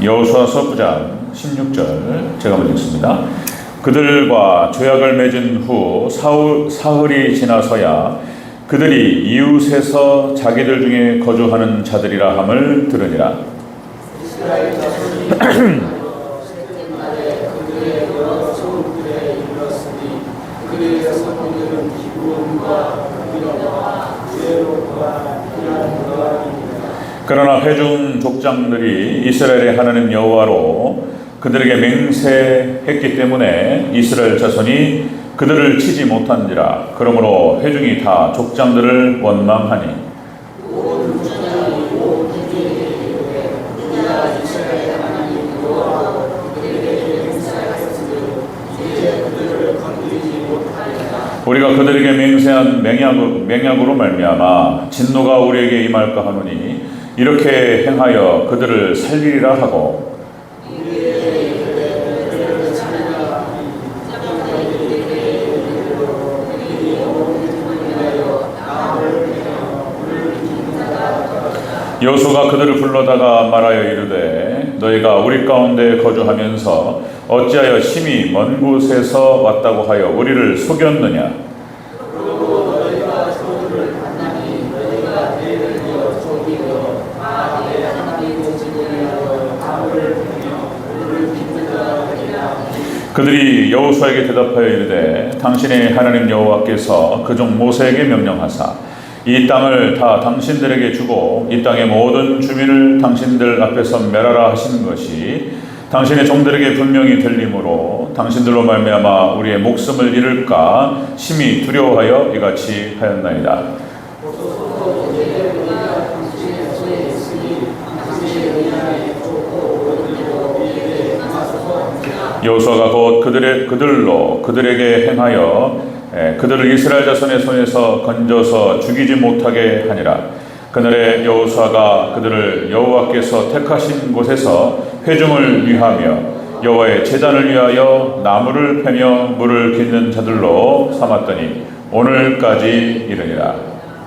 여호수아서 9장 16절 제가 먼저 읽습니다. 그들과 조약을 맺은 후 사흘이 지나서야 그들이 이웃에서 자기들 중에 거주하는 자들이라 함을 들으니라. 그러나 회중 족장들이 이스라엘의 하나님 여호와로 그들에게 맹세했기 때문에 이스라엘 자손이 그들을 치지 못한지라. 그러므로 회중이 다 족장들을 원망하니 우리가 그들에게 맹세한 맹약으로 말미암아 진노가 우리에게 임할까 하노니 이렇게 행하여 그들을 살리리라 하고 여호수아가 그들을 불러다가 말하여 이르되 너희가 우리 가운데 거주하면서 어찌하여 심히 먼 곳에서 왔다고 하여 우리를 속였느냐. 그들이 여호수아에게 대답하여 이르되 당신의 하나님 여호와께서 그종 모세에게 명령하사 이 땅을 다 당신들에게 주고 이 땅의 모든 주민을 당신들 앞에서 멸하라 하시는 것이 당신의 종들에게 분명히 들리므로 당신들로 말미암아 우리의 목숨을 잃을까 심히 두려워하여 이같이 하였나이다. 여호수아가 곧 그들에게 행하여 그들을 이스라엘 자손의 손에서 건져서 죽이지 못하게 하니라. 그날에 여호수아가 그들을 여호와께서 택하신 곳에서 회중을 위하며 여호와의 제단을 위하여 나무를 패며 물을 깃는 자들로 삼았더니 오늘까지 이르니라.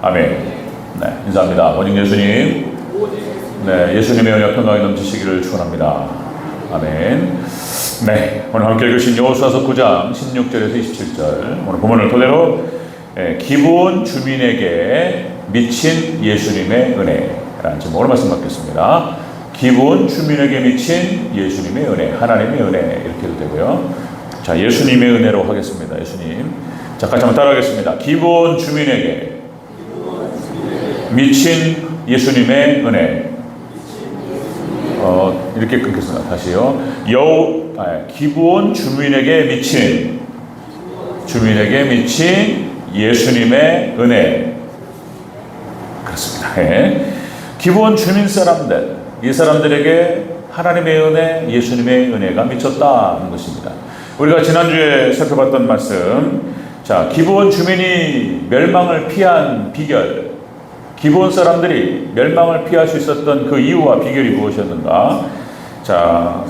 아멘. 네, 인사합니다. 오직 예수님. 네, 예수님의 은혜가 평강이 넘치시기를 축원합니다. 아멘. 네, 오늘 함께 읽으신 여호수아서 9장 16절에서 27절 오늘 본문을 토대로 기브온 주민에게 미친 예수님의 은혜라는 제목으로 말씀 받겠습니다. 기브온 주민에게 미친 예수님의 은혜, 하나님의 은혜 이렇게 해도 되고요. 자, 예수님의 은혜로 하겠습니다. 예수님. 자, 같이 한번 따라하겠습니다. 기브온 주민에게 미친 예수님의 은혜. 이렇게 끊겠습니다. 다시요. 기브온 주민에게 미친 예수님의 은혜. 그렇습니다. 네. 기브온 주민 사람들, 이 사람들에게 하나님의 은혜, 예수님의 은혜가 미쳤다는 것입니다. 우리가 지난주에 살펴봤던 말씀, 자, 기브온 주민이 멸망을 피한 비결, 기브온 사람들이 멸망을 피할 수 있었던 그 이유와 비결이 무엇이었는가? 자,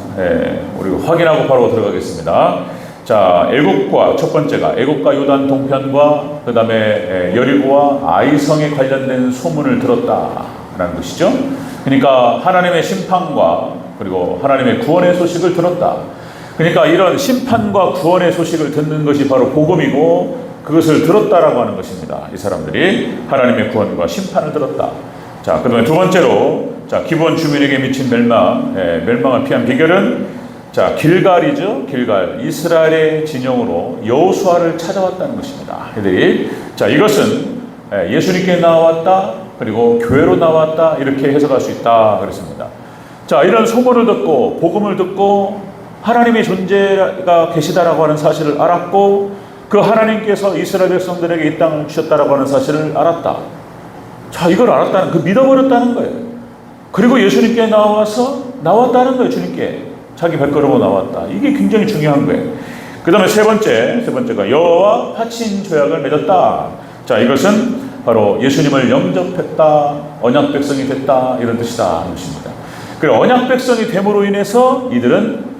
우리 확인하고 바로 들어가겠습니다. 자, 애국과 첫 번째가 애국과 요단 동편과 그 다음에 여리고와 아이성에 관련된 소문을 들었다라는 것이죠. 그러니까 하나님의 심판과 그리고 하나님의 구원의 소식을 들었다. 그러니까 이런 심판과 구원의 소식을 듣는 것이 바로 복음이고 그것을 들었다라고 하는 것입니다. 이 사람들이 하나님의 구원과 심판을 들었다. 자, 그 다음에 두 번째로, 자, 기브온 주민에게 미친 멸망을 피한 비결은, 자, 길갈이죠. 길갈. 이스라엘의 진영으로 여호수아를 찾아왔다는 것입니다. 그들이, 자, 이것은 예수님께 나왔다, 그리고 교회로 나왔다, 이렇게 해석할 수 있다. 그랬습니다. 자, 이런 소문을 듣고, 복음을 듣고, 하나님의 존재가 계시다라고 하는 사실을 알았고, 그 하나님께서 이스라엘 백성들에게 이 땅을 주셨다라고 하는 사실을 알았다. 자, 이걸 알았다는, 그믿어버렸다는 거예요. 그리고 예수님께 나왔다는 거예요. 주님께. 자기 발걸음으로 나왔다. 이게 굉장히 중요한 거예요. 그 다음에 세 번째가 여호와와 화친 조약을 맺었다. 자, 이것은 바로 예수님을 영접했다, 언약 백성이 됐다, 이런 뜻이다 하는 것입니다. 그리고 언약 백성이 됨으로 인해서 이들은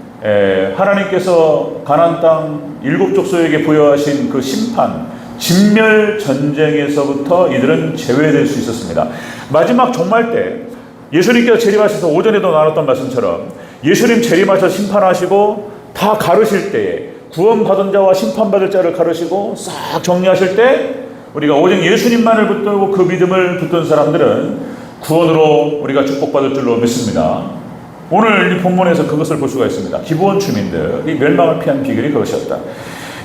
하나님께서 가나안 땅 일곱 족속에게 부여하신 그 심판, 진멸 전쟁에서부터 이들은 제외될 수 있었습니다. 마지막 종말 때 예수님께서 재림하셔서 오전에도 나눴던 말씀처럼 예수님 재림하셔 심판하시고 다 가르실 때에 구원받은 자와 심판받을 자를 가르시고 싹 정리하실 때 우리가 오직 예수님만을 붙들고 그 믿음을 붙든 사람들은 구원으로 우리가 축복받을 줄로 믿습니다. 오늘 이 본문에서 그것을 볼 수가 있습니다. 기브온 주민들이 멸망을 피한 비결이 그것이었다.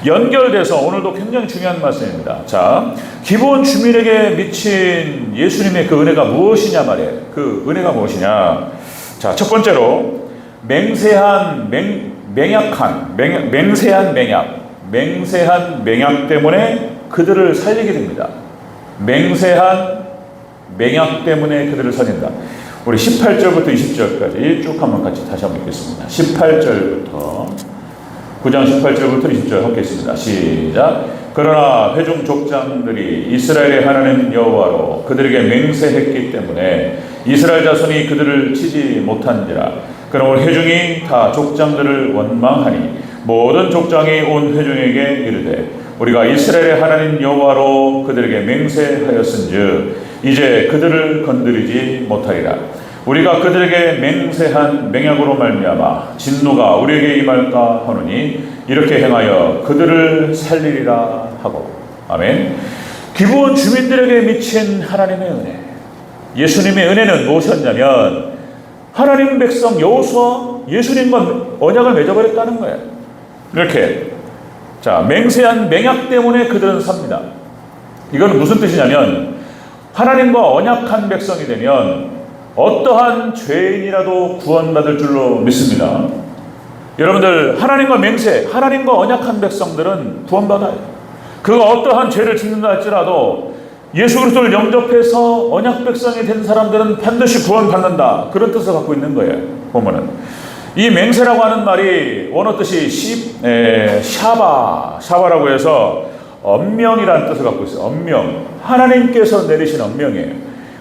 연결돼서 오늘도 굉장히 중요한 말씀입니다. 자, 기브온 주민에게 미친 예수님의 그 은혜가 무엇이냐 말이에요. 그 은혜가 무엇이냐. 자, 첫 번째로 맹세한 맹약 때문에 그들을 살리게 됩니다. 맹세한 맹약 때문에 그들을 살린다. 우리 18절부터 20절까지 쭉 한번 같이 다시 한번 읽겠습니다. 18절부터 9장 18절부터 20절 함께 있습니다. 시작. 그러나 회중 족장들이 이스라엘의 하나님 여호와로 그들에게 맹세했기 때문에 이스라엘 자손이 그들을 치지 못한지라. 그러므로 회중이 다 족장들을 원망하니 모든 족장이 온 회중에게 이르되 우리가 이스라엘의 하나님 여호와로 그들에게 맹세하였은즉 이제 그들을 건드리지 못하리라. 우리가 그들에게 맹세한 맹약으로 말미암아 진노가 우리에게 임할까 하노니 이렇게 행하여 그들을 살리리라 하고. 아멘. 기브온 주민들에게 미친 하나님의 은혜, 예수님의 은혜는 무엇이었냐면 하나님 백성 여호수아 예수님과 언약을 맺어버렸다는 거예요. 이렇게 자, 맹세한 맹약 때문에 그들은 삽니다. 이건 무슨 뜻이냐면 하나님과 언약한 백성이 되면 어떠한 죄인이라도 구원받을 줄로 믿습니다. 여러분들, 하나님과 맹세, 하나님과 언약한 백성들은 구원받아요. 그가 어떠한 죄를 짓는다 할지라도 예수 그리스도를 영접해서 언약 백성이 된 사람들은 반드시 구원받는다. 그런 뜻을 갖고 있는 거예요. 보면은 이 맹세라고 하는 말이 원어 뜻이 샤바라고 해서 언명이라는 뜻을 갖고 있어요. 언명. 하나님께서 내리신 언명이에요.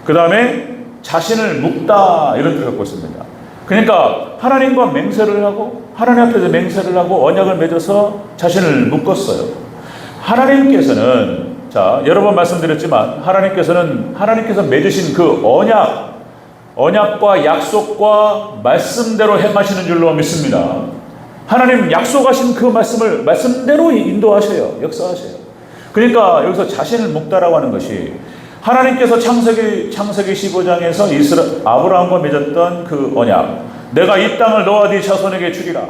그 다음에 자신을 묶다 이런 뜻을 갖고 있습니다. 그러니까 하나님과 맹세를 하고 하나님 앞에서 맹세를 하고 언약을 맺어서 자신을 묶었어요. 하나님께서는 자, 여러 번 말씀드렸지만 하나님께서 맺으신 그 언약과 약속과 말씀대로 행하시는 줄로 믿습니다. 하나님 약속하신 그 말씀을 말씀대로 인도하셔요. 역사하셔요. 그러니까 여기서 자신을 묶다라고 하는 것이 하나님께서 창세기 15장에서 아브라함과 맺었던 그 언약, 내가 이 땅을 너와 네 자손에게 주리라.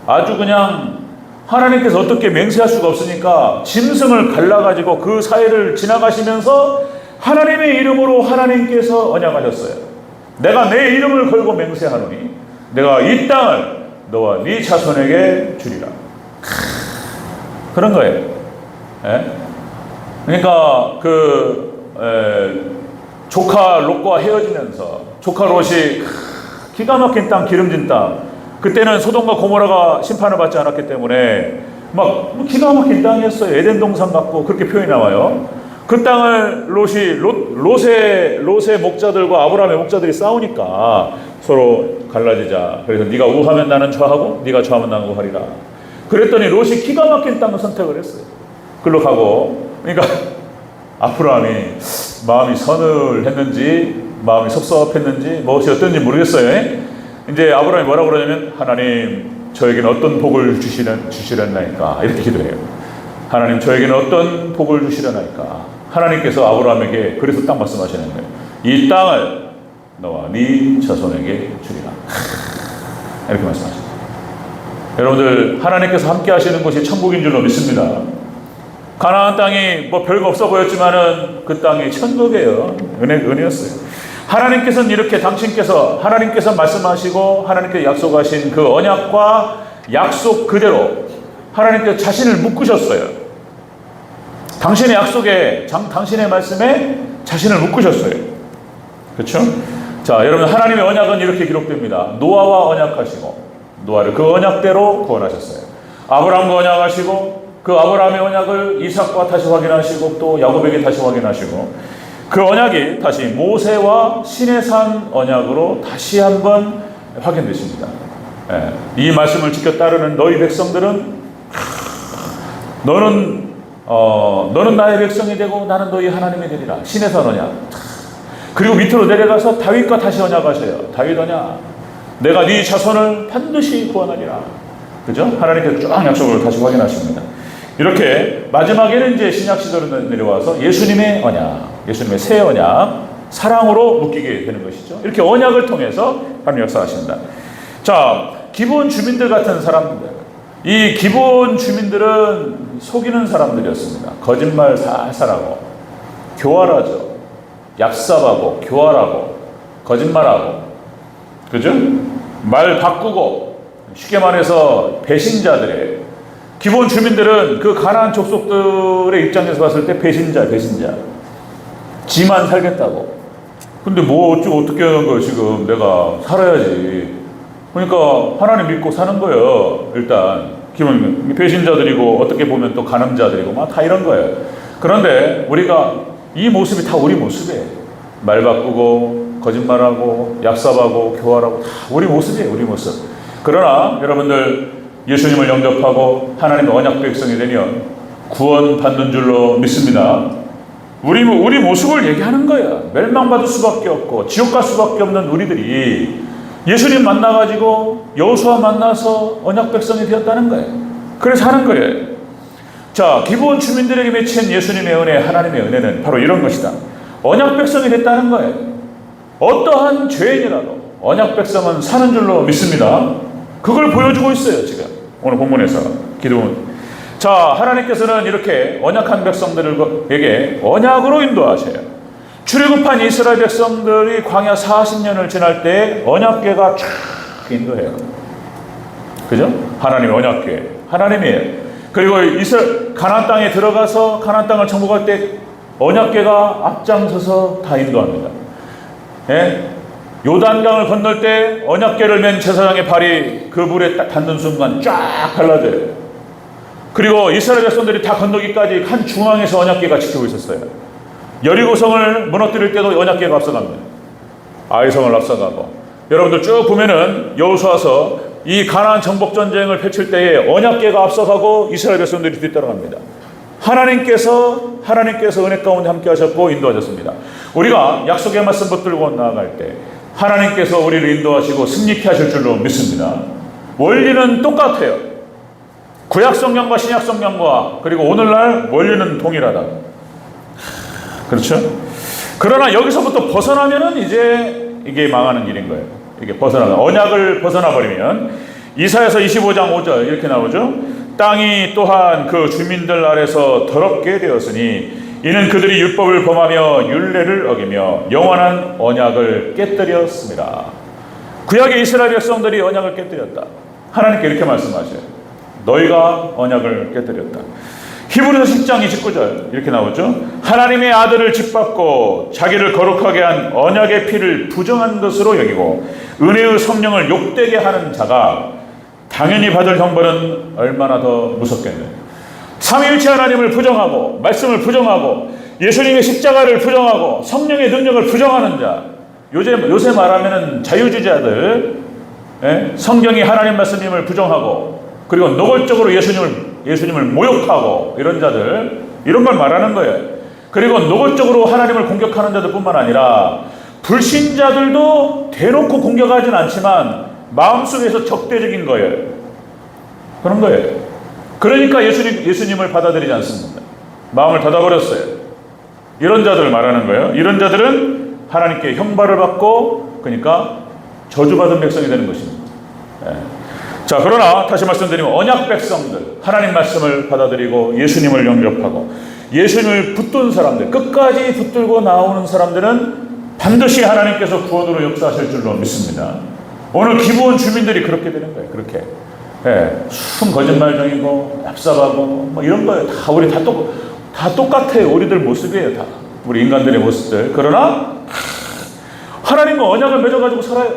아주 그냥 하나님께서 어떻게 맹세할 수가 없으니까 짐승을 갈라가지고 그 사이를 지나가시면서 하나님의 이름으로 하나님께서 언약하셨어요. 내가 내 이름을 걸고 맹세하노니 내가 이 땅을 너와 네 자손에게 주리라. 그런 거예요. 예? 그러니까 조카 롯과 헤어지면서 조카 롯이 기가 막힌 땅, 기름진 땅, 그때는 소돔과 고모라가 심판을 받지 않았기 때문에 막 기가 막힌 땅이었어요. 에덴 동산 같고 그렇게 표현이 나와요. 그 땅을 롯의 목자들과 아브라함의 목자들이 싸우니까 서로 갈라지자. 그래서 네가 우하면 나는 좌하고 네가 좌하면 나는 우하리라. 그랬더니 롯이 기가 막힌 땅을 선택을 했어요. 글로 가고. 그러니까 아브라함이 마음이 서늘했는지 마음이 섭섭했는지 무엇이 어떤지 모르겠어요. 이제 아브라함이 뭐라고 그러냐면 하나님 저에게는 어떤 복을 주시려나이까 이렇게 기도해요. 하나님 저에게는 어떤 복을 주시려나이까. 하나님께서 아브라함에게 그래서 딱 말씀하시는 거예요. 이 땅을 너와 네 자손에게 주리라. 이렇게 말씀하십니다. 여러분들, 하나님께서 함께 하시는 곳이 천국인 줄로 믿습니다. 가나안 땅이 뭐 별거 없어 보였지만은 그 땅이 천국이에요. 은혜였어요. 하나님께서는 이렇게 하나님께서 말씀하시고 하나님께서 약속하신 그 언약과 약속 그대로 하나님께서 자신을 묶으셨어요. 당신의 약속에, 당신의 말씀에 자신을 묶으셨어요. 그렇죠? 자, 여러분, 하나님의 언약은 이렇게 기록됩니다. 노아와 언약하시고 노아를 그 언약대로 구원하셨어요. 아브라함과 언약하시고 그 아브라함의 언약을 이삭과 다시 확인하시고 또 야곱에게 다시 확인하시고 그 언약이 다시 모세와 시내산 언약으로 다시 한번 확인되십니다. 예, 이 말씀을 지켜 따르는 너희 백성들은 너는 나의 백성이 되고 나는 너희 하나님이 되리라. 시내산 언약. 그리고 밑으로 내려가서 다윗과 다시 언약하셔요. 다윗 언약. 내가 네 자손을 반드시 구원하리라. 그죠? 하나님께서 쭉 약속을 다시 확인하십니다. 이렇게 마지막에는 이제 신약 시대로 내려와서 예수님의 언약, 예수님의 새 언약, 사랑으로 묶이게 되는 것이죠. 이렇게 언약을 통해서 하나님 역사하신다. 자, 기본 주민들 같은 사람들, 이 기본 주민들은 속이는 사람들이었습니다. 거짓말 살살하고 교활하죠. 얍삽하고 교활하고 거짓말하고, 그죠? 말 바꾸고, 쉽게 말해서 배신자들의, 기본 주민들은 그 가나안 족속들의 입장에서 봤을 때 배신자. 지만 살겠다고. 근데 뭐 어떻게 하는 거야 지금. 내가 살아야지. 그러니까 하나님 믿고 사는 거예요. 일단 기본 배신자들이고, 어떻게 보면 또 간음자들이고 막 다 이런 거예요. 그런데 우리가 이 모습이 다 우리 모습이에요. 말 바꾸고 거짓말하고 얍삽하고 교활하고 다 우리 모습이에요. 우리 모습. 그러나 여러분들 예수님을 영접하고 하나님의 언약 백성이 되면 구원받는 줄로 믿습니다. 우리 모습을 얘기하는 거야. 멸망받을 수밖에 없고 지옥 갈 수밖에 없는 우리들이 예수님 만나가지고 여호수아 만나서 언약 백성이 되었다는 거예요. 그래서 하는 거예요. 자, 기본 주민들에게 맺힌 예수님의 은혜, 하나님의 은혜는 바로 이런 것이다. 언약 백성이 됐다는 거예요. 어떠한 죄인이라도 언약 백성은 사는 줄로 믿습니다. 그걸 보여주고 있어요. 지금 오늘 본문에서 기도문. 자, 하나님께서는 이렇게 언약한 백성들에게 언약으로 인도하셔요. 출애굽한 이스라엘 백성들이 광야 40년을 지날 때 언약궤가 쫙 인도해요. 그죠? 하나님의 언약궤, 하나님이에요. 그리고 가나안 땅에 들어가서 가나안 땅을 정복할 때 언약궤가 앞장서서 다 인도합니다. 예? 요단강을 건널 때 언약궤를 맨 제사장의 발이 그 물에 딱 닿는 순간 쫙 갈라져요. 그리고 이스라엘 백성들이 다 건너기까지 한 중앙에서 언약궤가 지키고 있었어요. 여리고성을 무너뜨릴 때도 언약궤가 앞서갑니다. 아이성을 앞서가고. 여러분들 쭉 보면은 여호수아서 이 가나안 정복 전쟁을 펼칠 때에 언약궤가 앞서가고 이스라엘 백성들이 뒤따라갑니다. 하나님께서 은혜 가운데 함께 하셨고 인도하셨습니다. 우리가 약속의 말씀 붙들고 나아갈 때 하나님께서 우리를 인도하시고 승리케 하실 줄로 믿습니다. 원리는 똑같아요. 구약 성경과 신약 성경과 그리고 오늘날 원리는 동일하다. 그렇죠? 그러나 여기서부터 벗어나면은 이제 이게 망하는 일인 거예요. 이게 언약을 벗어나 버리면 이사야서 25장 5절 이렇게 나오죠. 땅이 또한 그 주민들 아래서 더럽게 되었으니 이는 그들이 율법을 범하며 율례를 어기며 영원한 언약을 깨뜨렸습니다. 구약의 이스라엘 백성들이 언약을 깨뜨렸다. 하나님께 이렇게 말씀하셔요. 너희가 언약을 깨뜨렸다. 히브리서 10장 29절 이렇게 나오죠. 하나님의 아들을 짓밟고 자기를 거룩하게 한 언약의 피를 부정한 것으로 여기고 은혜의 성령을 욕되게 하는 자가 당연히 받을 형벌은 얼마나 더 무섭겠느냐. 삼위일체 하나님을 부정하고 말씀을 부정하고 예수님의 십자가를 부정하고 성령의 능력을 부정하는 자, 요새 말하면 자유주의자들, 성경이 하나님 말씀임을 부정하고 그리고 노골적으로 예수님을 모욕하고 이런 자들, 이런 걸 말하는 거예요. 그리고 노골적으로 하나님을 공격하는 자들 뿐만 아니라 불신자들도 대놓고 공격하진 않지만 마음속에서 적대적인 거예요. 그런 거예요. 그러니까 예수님을 받아들이지 않습니다. 마음을 닫아버렸어요. 이런 자들을 말하는 거예요. 이런 자들은 하나님께 형벌을 받고 그러니까 저주받은 백성이 되는 것입니다. 자, 그러나 다시 말씀드리면 언약 백성들, 하나님 말씀을 받아들이고 예수님을 영접하고 예수님을 붙든 사람들, 끝까지 붙들고 나오는 사람들은 반드시 하나님께서 구원으로 역사하실 줄로 믿습니다. 오늘 기본 주민들이 그렇게 되는 거예요. 그렇게. 순 거짓말쟁이고 얍삽하고 뭐 이런 거예요. 우리 다 똑같아요. 우리들 모습이에요. 다 우리 인간들의 모습들. 그러나 하나님과 언약을 맺어가지고 살아요.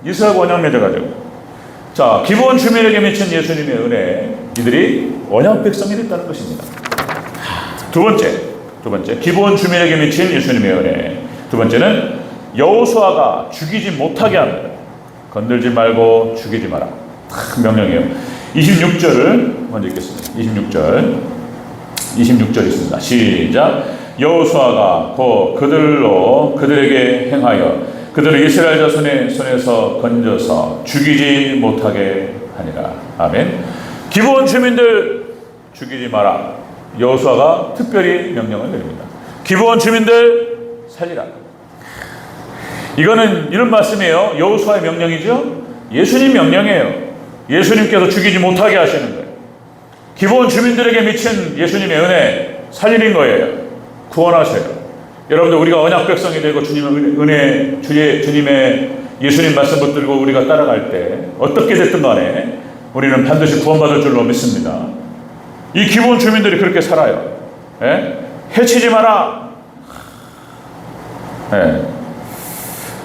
이스라엘과 언약 맺어가지고. 자, 기본 주민에게 미친 예수님의 은혜, 이들이 언약 백성이 됐다는 것입니다. 두 번째 기본 주민에게 미친 예수님의 은혜. 두 번째는 여호수아가 죽이지 못하게 합니다. 건들지 말고 죽이지 마라. 명령이에요. 26절을 먼저 읽겠습니다. 26절 있습니다. 시작. 여호수아가 곧 그들에게 행하여 그들을 이스라엘 자손의 손에서 건져서 죽이지 못하게 하니라. 아멘. 기브온 주민들 죽이지 마라. 여호수아가 특별히 명령을 내립니다. 기브온 주민들 살리라. 이거는 이런 말씀이에요. 여호수아의 명령이죠. 예수님 명령이에요. 예수님께서 죽이지 못하게 하시는 거예요. 기브온 주민들에게 미친 예수님의 은혜 살리는 거예요. 구원하셔요. 여러분들, 우리가 언약 백성이 되고 주님의 은혜, 주님의 예수님 말씀 붙들고 우리가 따라갈 때 어떻게 됐든 간에 우리는 반드시 구원받을 줄로 믿습니다. 이 기브온 주민들이 그렇게 살아요. 예? 해치지 마라. 예.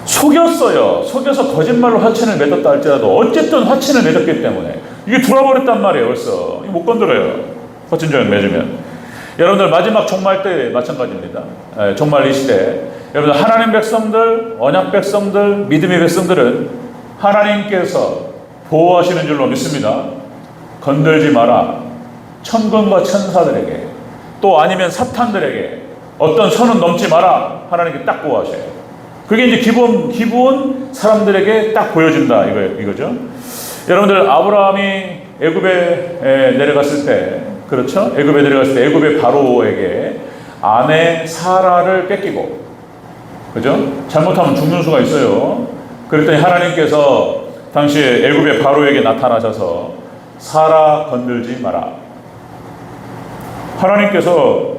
속였어요. 속여서 거짓말로 화친을 맺었다 할지라도 어쨌든 화친을 맺었기 때문에 이게 들어버렸단 말이에요. 벌써 못 건드려요. 화친을 맺으면. 여러분들, 마지막 종말 때 마찬가지입니다. 종말 이 시대, 여러분들, 하나님 백성들, 언약 백성들, 믿음의 백성들은 하나님께서 보호하시는 줄로 믿습니다. 건들지 마라. 천군과 천사들에게, 또 아니면 사탄들에게 어떤 선은 넘지 마라. 하나님께 딱 보호하셔요. 그게 이제 기본 사람들에게 딱 보여진다 이거죠. 여러분들, 아브라함이 애굽에 내려갔을 때, 그렇죠? 애굽에 내려갔을 때 애굽의 바로에게 아내 사라를 뺏기고, 그죠? 잘못하면 죽는 수가 있어요. 그랬더니 하나님께서 당시에 애굽의 바로에게 나타나셔서 사라 건들지 마라. 하나님께서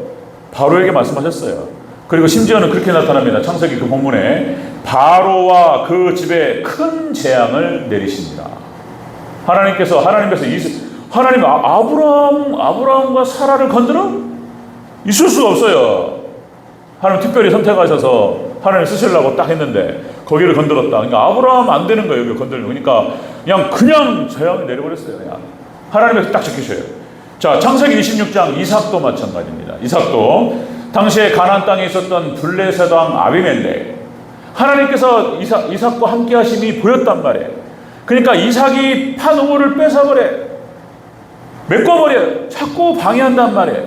바로에게 말씀하셨어요. 그리고 심지어는 그렇게 나타납니다. 창세기 그 본문에 바로와 그 집에 큰 재앙을 내리십니다. 하나님께서 아브라함과 사라를 건드려? 있을 수가 없어요. 하나님 특별히 선택하셔서 하나님 쓰시려고 딱 했는데 거기를 건드렸다. 그러니까 아브라함 안 되는 거예요. 여기 건드리는 거니까 그냥 재앙이 내려버렸어요. 그냥 하나님께서 딱 지키셔요. 자, 창세기 26장 이삭도 마찬가지입니다. 이삭도 당시에 가나안 땅에 있었던 블레셋 왕 아비멜렉, 하나님께서 이삭과 함께 하심이 보였단 말이에요. 그러니까 이삭이 판 우물을 뺏어버려, 메꿔버려, 자꾸 방해한단 말이에요.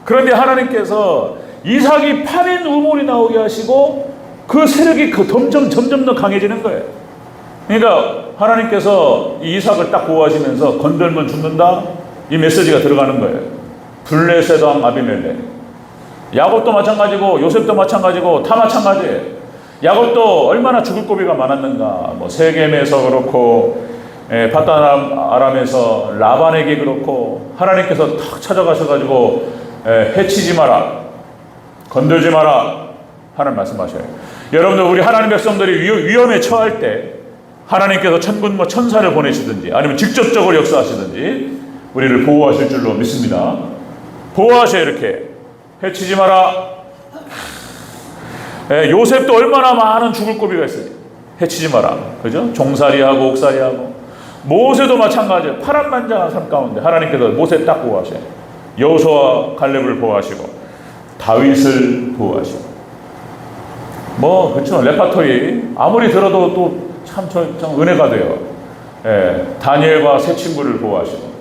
그런데 하나님께서 이삭이 파낸 우물이 나오게 하시고 그 세력이 점점 더 강해지는 거예요. 그러니까 하나님께서 이 이삭을 딱 보호하시면서 건들면 죽는다, 이 메시지가 들어가는 거예요. 블레셋 왕 아비멜렉, 야곱도 마찬가지고 요셉도 마찬가지고 다 마찬가지예요. 야곱도 얼마나 죽을 고비가 많았는가. 세겜에서 그렇고, 바단 아람에서 라반에게 그렇고, 하나님께서 탁 찾아가셔가지고 해치지 마라, 건들지 마라 하는 말씀하셔요. 여러분들, 우리 하나님 백성들이 위험에 처할 때 하나님께서 천군과 천사를 보내시든지 아니면 직접적으로 역사하시든지 우리를 보호하실 줄로 믿습니다. 보호하셔요. 이렇게 해치지 마라. 요셉도 얼마나 많은 죽을 고비가 있어요. 해치지 마라. 그죠? 종살이하고 옥살이하고. 모세도 마찬가지예요. 파란만장한 삶 가운데 하나님께서 모세 딱 보호하셔요. 여호수아 갈렙을 보호하시고 다윗을 보호하시고. 그렇죠. 레파토리 아무리 들어도 또 참 은혜가 돼요. 다니엘과 세 친구를 보호하시고,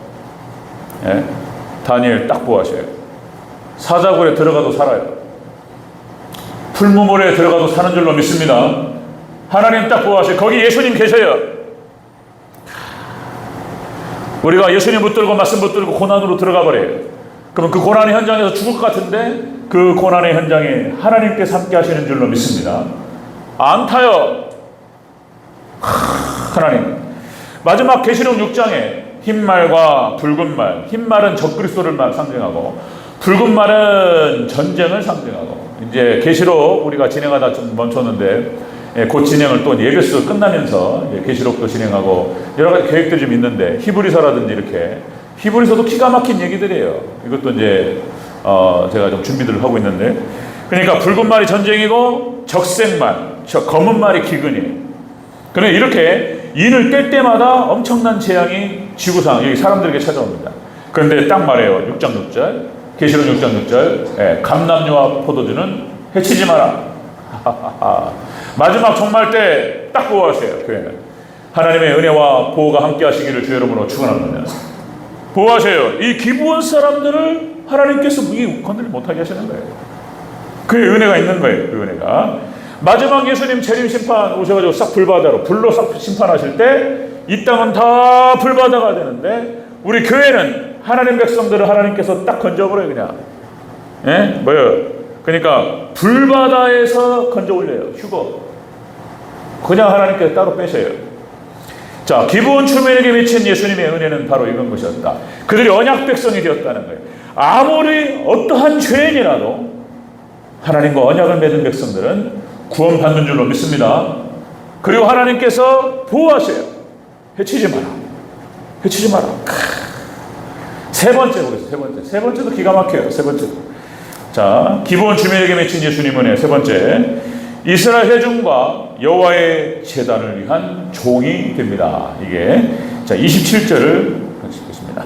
다니엘 딱 보호하셔요. 사자굴에 들어가도 살아요. 풀무물에 들어가도 사는 줄로 믿습니다. 하나님 딱 보호하셔요. 거기 예수님 계셔요. 우리가 예수님 붙들고 말씀 붙들고 고난으로 들어가 버려요. 그러면 그 고난의 현장에서 죽을 것 같은데 그 고난의 현장에 하나님께서 함께 하시는 줄로 믿습니다. 안 타요. 하나님. 마지막 계시록 6장에 흰말과 붉은 말, 흰말은 적그리스도를 상징하고 붉은 말은 전쟁을 상징하고, 이제 계시록 우리가 진행하다 좀 멈췄는데 곧 진행을 또 예배수 끝나면서 계시록도 진행하고 여러 가지 계획들이 좀 있는데, 히브리서라든지 이렇게 히브리서도 기가 막힌 얘기들이에요. 이것도 이제 제가 좀 준비들을 하고 있는데, 그러니까 붉은 말이 전쟁이고 적색말, 검은 말이 기근이에요. 그런데 이렇게 인을 뗄 때마다 엄청난 재앙이 지구상 여기 사람들에게 찾아옵니다. 그런데 딱 말해요. 6장 6절, 계시록 6장 6절, 감람류와 포도주는 해치지 마라. 마지막 종말 때 딱 보호하세요. 교회는 하나님의 은혜와 보호가 함께 하시기를 주 여러분으로 축원합니다. 보호하세요. 이 기브온 사람들을 하나님께서 건들지 못하게 하시는 거예요. 그의 은혜가 있는 거예요. 그 은혜가. 마지막 예수님 재림 심판 오셔가지고 싹 불바다로 불로 싹 심판하실 때 이 땅은 다 불바다가 되는데 우리 교회는 하나님 백성들을 하나님께서 딱 건져버려요 그냥. 예? 뭐요? 그러니까 불바다에서 건져 올려요. 휴거. 그냥 하나님께서 따로 빼셔요. 자, 기브온 주민에게 미친 예수님의 은혜는 바로 이런 것이었다. 그들이 언약 백성이 되었다는 거예요. 아무리 어떠한 죄인이라도 하나님과 언약을 맺은 백성들은 구원받는 줄로 믿습니다. 그리고 하나님께서 보호하세요. 해치지 마라. 해치지 마라. 세 번째 보겠습니다. 세 번째도 기가 막혀요. 세 번째. 자, 기브온 주민에게 맺힌 예수님 은혜. 세 번째, 이스라엘 회중과 여호와의 제단을 위한 종이 됩니다. 이게 자 27절을 같이 읽겠습니다.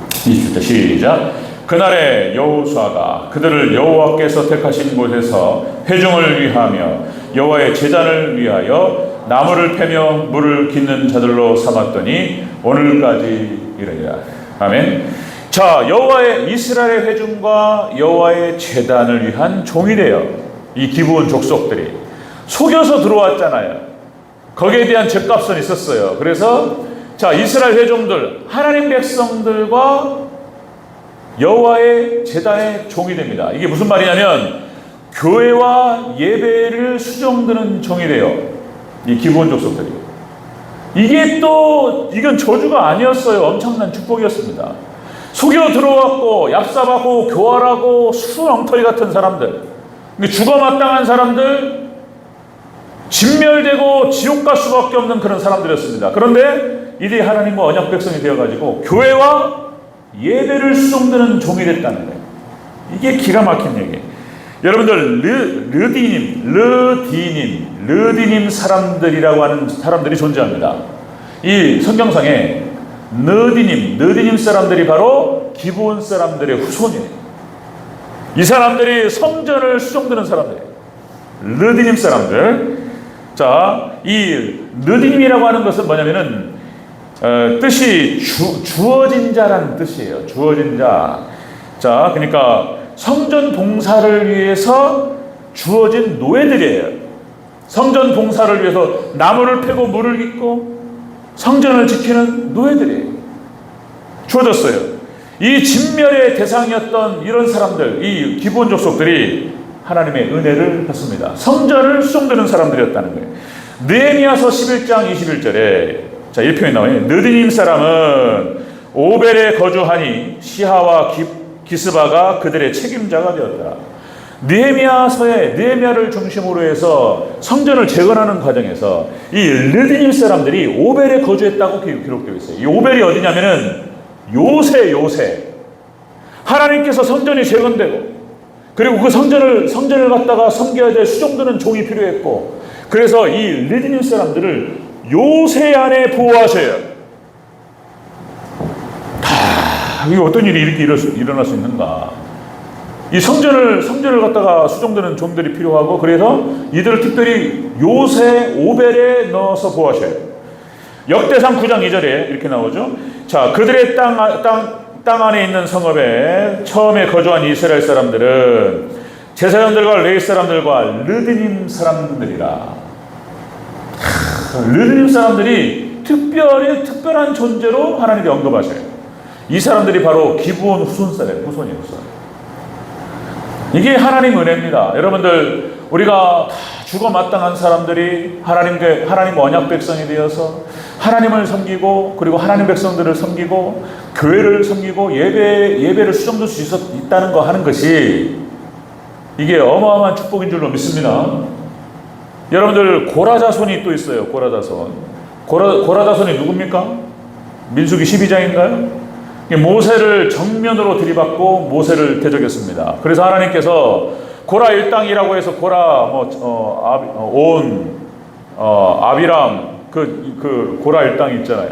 27절 시작. 그날에 여호수아가 그들을 여호와께서 택하신 곳에서 회중을 위하며 여호와의 제단을 위하여 나무를 패며 물을 깃는 자들로 삼았더니 오늘까지 이르리라. 아멘. 자, 여호와의 이스라엘 회중과 여호와의 제단을 위한 종이 돼요. 이 기브온 족속들이 속여서 들어왔잖아요. 거기에 대한 죗값은 있었어요. 그래서 자, 이스라엘 회중들 하나님 백성들과 여호와의 제단의 종이 됩니다. 이게 무슨 말이냐면 교회와 예배를 수종드는 종이 돼요. 이 기브온 족속들이. 이게 또 이건 저주가 아니었어요. 엄청난 축복이었습니다. 속여 들어왔고 얍삽하고 교활하고 수엉터리 같은 사람들, 죽어 마땅한 사람들, 진멸되고 지옥 갈 수밖에 없는 그런 사람들이었습니다. 그런데 이들이 하나님과 언약 백성이 되어가지고 교회와 예배를 수종드는 종이 됐다는 거예요. 이게 기가 막힌 얘기예요. 여러분들 르디님 사람들이라고 하는 사람들이 존재합니다. 이 성경상에 르디님 사람들이 바로 기브온 사람들의 후손이에요. 이 사람들이 성전을 수종드는 사람들이에요. 르디님 사람들. 자, 이 르디님이라고 하는 것은 뭐냐면은 뜻이 주어진 자라는 뜻이에요. 주어진 자. 자, 그러니까 성전 봉사를 위해서 주어진 노예들이에요. 성전 봉사를 위해서 나무를 패고 물을 깃고 성전을 지키는 노예들이에요. 주어졌어요. 이 진멸의 대상이었던 이런 사람들, 이 기브온 족속들이 하나님의 은혜를 받습니다. 성전을 수종드는 사람들이었다는 거예요. 느헤미야서 11장 21절에 자, 이 표현이 나와요. 느디님 사람은 오벨에 거주하니 시하와 기스바가 그들의 책임자가 되었다. 느헤미야를 중심으로 해서 성전을 재건하는 과정에서 이 르디님 사람들이 오벨에 거주했다고 기록되어 있어요. 이 오벨이 어디냐면은 요새 하나님께서 성전이 재건되고 그리고 그 성전을 갖다가 섬겨야 될 수종드는 종이 필요했고 그래서 이 르디님 사람들을 요새 안에 보호하셔요. 이게 어떤 일이 이렇게 일어날 수 있는가? 이 성전을 갖다가 수종드는 종들이 필요하고 그래서 이들을 특별히 요새 오벨에 넣어서 보호하셔요. 역대상 9장 2절에 이렇게 나오죠. 자, 그들의 땅 안에 있는 성읍에 처음에 거주한 이스라엘 사람들은 제사장들과 레위 사람들과 르디님 사람들이라. 르디님 사람들이 특별한 존재로 하나님께 언급하셔요. 이 사람들이 바로 기브온 후손이에요. 이게 하나님 은혜입니다. 여러분들, 우리가 다 죽어 마땅한 사람들이 하나님과 언약 백성이 되어서 하나님을 섬기고 그리고 하나님 백성들을 섬기고 교회를 섬기고 예배를 수종들 수 있다는 거 하는 것이 이게 어마어마한 축복인 줄로 믿습니다. 여러분들, 고라 자손이 또 있어요. 고라 자손. 고라 자손이 누굽니까? 민수기 12장인가요? 모세를 정면으로 들이받고 모세를 대적했습니다. 그래서 하나님께서 고라 일당이라고 해서 고라 아비람 그 고라 일당이 있잖아요.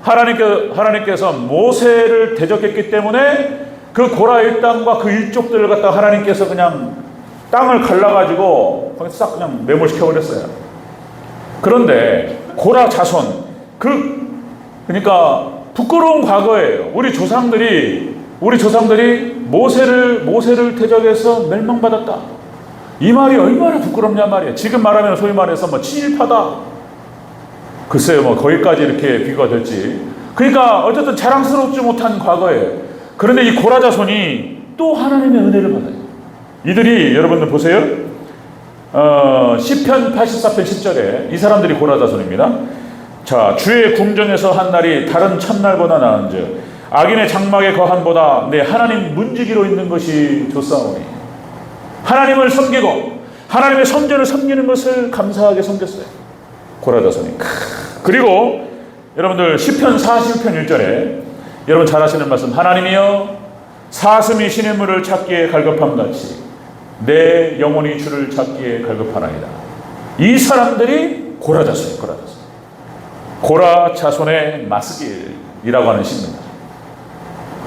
하나님께서 모세를 대적했기 때문에 그 고라 일당과 그 일족들을 갖다가 하나님께서 그냥 땅을 갈라가지고 싹 그냥 매몰시켜 버렸어요. 그런데 고라 자손 그러니까 부끄러운 과거예요. 우리 조상들이 모세를 대적해서 멸망받았다. 이 말이 얼마나 부끄럽냐 말이에요. 지금 말하면 소위 말해서 뭐 친일파다. 글쎄요, 뭐 거기까지 이렇게 비교가 될지. 그러니까 어쨌든 자랑스럽지 못한 과거에. 그런데 이 고라 자손이 또 하나님의 은혜를 받아요. 이들이 여러분들 보세요. 시편 84편 10절에 이 사람들이 고라 자손입니다. 자, 주의 궁전에서 한 날이 다른 첫날보다 나은즉 악인의 장막의 거한보다 내 하나님 문지기로 있는 것이 좋사오니. 하나님을 섬기고 하나님의 성전을 섬기는 것을 감사하게 섬겼어요, 고라 자손이. 그리고 여러분들 시편 41편 1절에 여러분 잘 아시는 말씀, 하나님이여 사슴이 시냇물을 찾기에 갈급함같이 내 영혼이 주를 찾기에 갈급하나이다. 이 사람들이 고라 자손이에요. 고라 자손. 고라 자손의 마스길이라고 하는 시입니다.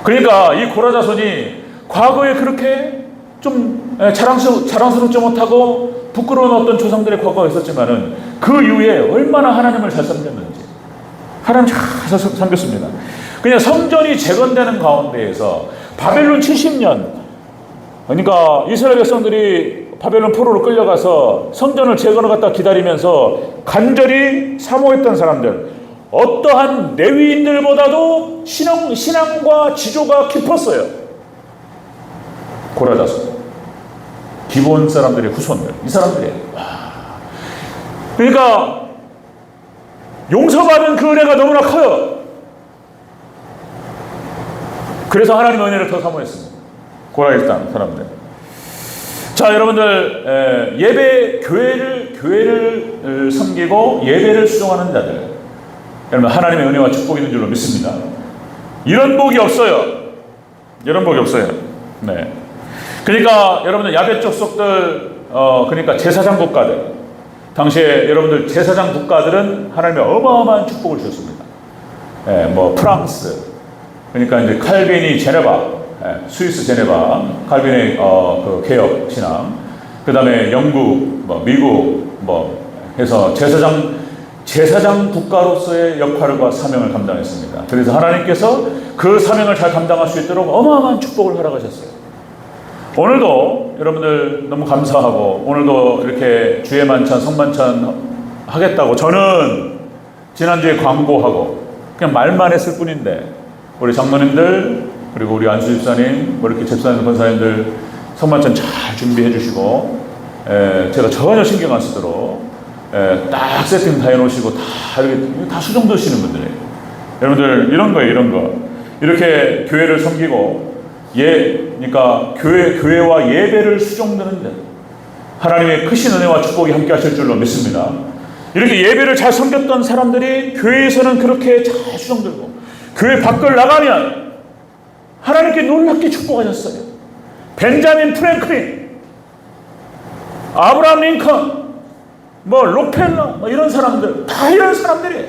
그러니까 이 고라 자손이 과거에 그렇게 좀 자랑스럽지 못하고 부끄러운 어떤 조상들의 과거가 있었지만은 그 이후에 얼마나 하나님을 잘 섬겼는지. 하나님 잘 섬겼습니다. 그냥 성전이 재건되는 가운데에서 바벨론 70년, 그러니까 이스라엘 백성들이 바벨론 포로로 끌려가서 성전을 재건을 갖다 기다리면서 간절히 사모했던 사람들, 어떠한 레위인들보다도 신앙과 지조가 깊었어요. 고라 자손, 기브온 사람들의 후손들, 이 사람들이에요. 그러니까 용서받은 그 은혜가 너무나 커요. 그래서 하나님의 은혜를 더 사모했습니다, 고라의 땅 사람들. 자, 여러분들, 교회를 섬기고 예배를 수종하는 자들, 여러분 하나님의 은혜와 축복이 있는 줄로 믿습니다. 이런 복이 없어요. 이런 복이 없어요. 네. 그러니까 여러분들 야벳 족속들, 그러니까 제사장 국가들, 당시에 여러분들 제사장 국가들은 하나님의 어마어마한 축복을 주셨습니다. 예, 뭐 프랑스, 그러니까 이제 칼빈이 제네바, 스위스 제네바, 칼빈의 그 개혁 신앙, 그 다음에 영국, 뭐 미국, 뭐 해서 제사장 국가로서의 역할과 사명을 감당했습니다. 그래서 하나님께서 그 사명을 잘 감당할 수 있도록 어마어마한 축복을 허락하셨어요. 오늘도 여러분들 너무 감사하고, 오늘도 이렇게 주의 만찬, 성만찬 하겠다고 저는 지난주에 광고하고 그냥 말만 했을 뿐인데, 우리 장로님들, 그리고 우리 안수 집사님, 뭐 이렇게 집사님, 권사님들 성만찬 잘 준비해 주시고, 제가 전혀 신경 안 쓰도록 딱 세팅 다 해놓으시고 다 수정 드시는 분들이에요. 여러분들 이런 거예요, 이런 거. 이렇게 교회를 섬기고, 그러니까 교회와 예배를 수종드는 데 하나님의 크신 은혜와 축복이 함께 하실 줄로 믿습니다. 이렇게 예배를 잘 섬겼던 사람들이 교회에서는 그렇게 잘 수종들고, 교회 밖을 나가면 하나님께 놀랍게 축복하셨어요. 벤자민 프랭클린, 아브라함 링컨, 뭐 록펠러, 뭐 이런 사람들, 다 이런 사람들이에요.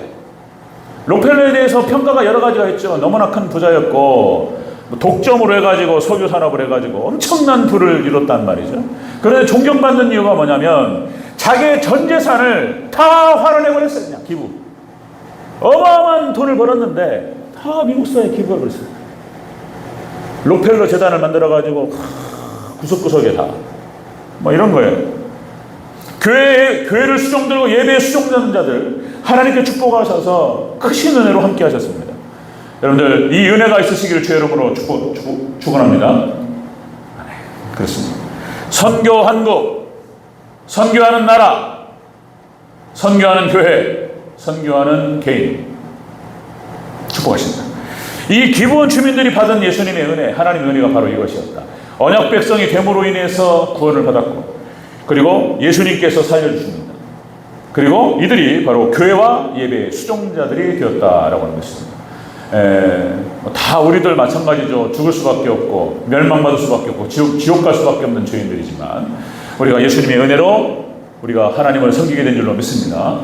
록펠러에 대해서 평가가 여러 가지가 있죠. 너무나 큰 부자였고, 독점으로 해가지고 석유 산업을 해가지고 엄청난 부를 이뤘단 말이죠. 그런데 존경받는 이유가 뭐냐면 자기의 전 재산을 다 환원해버렸어요. 그냥 기부. 어마어마한 돈을 벌었는데 다 미국 사회에 기부해버렸어요. 록펠러 재단을 만들어가지고 구석구석에 다 뭐 이런 거예요. 교회를 수종들고 예배에 수종되는 자들 하나님께 축복하셔서 크신 은혜로 함께 하셨습니다. 여러분들 이 은혜가 있으시기를 주의 이름으로 축원합니다. 그렇습니다. 선교 한국, 선교하는 나라, 선교하는 교회, 선교하는 개인 축복하십니다. 이 기브온 주민들이 받은 예수님의 은혜, 하나님의 은혜가 바로 이것이었다. 언약 백성이 됨으로 인해서 구원을 받았고, 그리고 예수님께서 살려주십니다. 그리고 이들이 바로 교회와 예배의 수종자들이 되었다라고 하는 것입니다. 다 우리들 마찬가지죠. 죽을 수밖에 없고 멸망받을 수밖에 없고 지옥 갈 수밖에 없는 죄인들이지만, 우리가 예수님의 은혜로 우리가 하나님을 섬기게 된 줄로 믿습니다.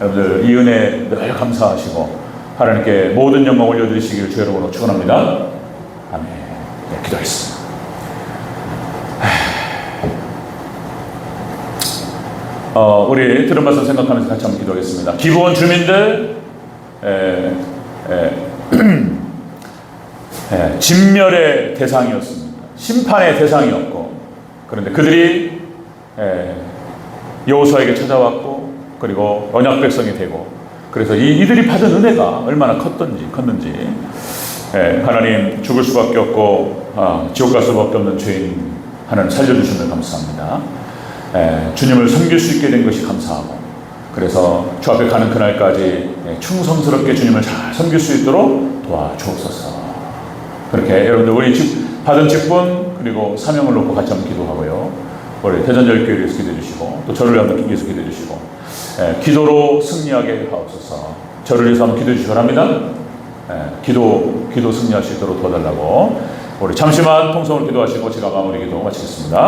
여러분들 이 은혜 늘 감사하시고 하나님께 모든 영광 올려드리시기를 주의 이름으로 축원합니다. 아멘. 네, 기도하겠습니다. 우리 들은 말씀 생각하면서 같이 한번 기도하겠습니다. 기브온 주민들, 진멸의 대상이었습니다. 심판의 대상이었고, 그런데 그들이 여호수아에게 찾아왔고 그리고 언약 백성이 되고 그래서 이들이 받은 은혜가 얼마나 컸는지 하나님 죽을 수밖에 없고 지옥 갈 수밖에 없는 죄인 하나님 살려주시면 감사합니다. 주님을 섬길 수 있게 된 것이 감사하고 그래서 주 앞에 가는 그날까지 충성스럽게 주님을 잘 섬길 수 있도록 도와주옵소서. 그렇게 여러분들 우리 받은 직분 그리고 사명을 놓고 같이 한번 기도하고요. 우리 대전절교회를 위해서 기도해 주시고 또 저를 위해서 기도해 주시고 기도로 승리하게 하옵소서. 저를 위해서 한번 기도해 주시기 바랍니다. 기도 승리할 수 있도록 도와달라고 우리 잠시만 통성을 기도하시고 제가 마무리 기도 마치겠습니다.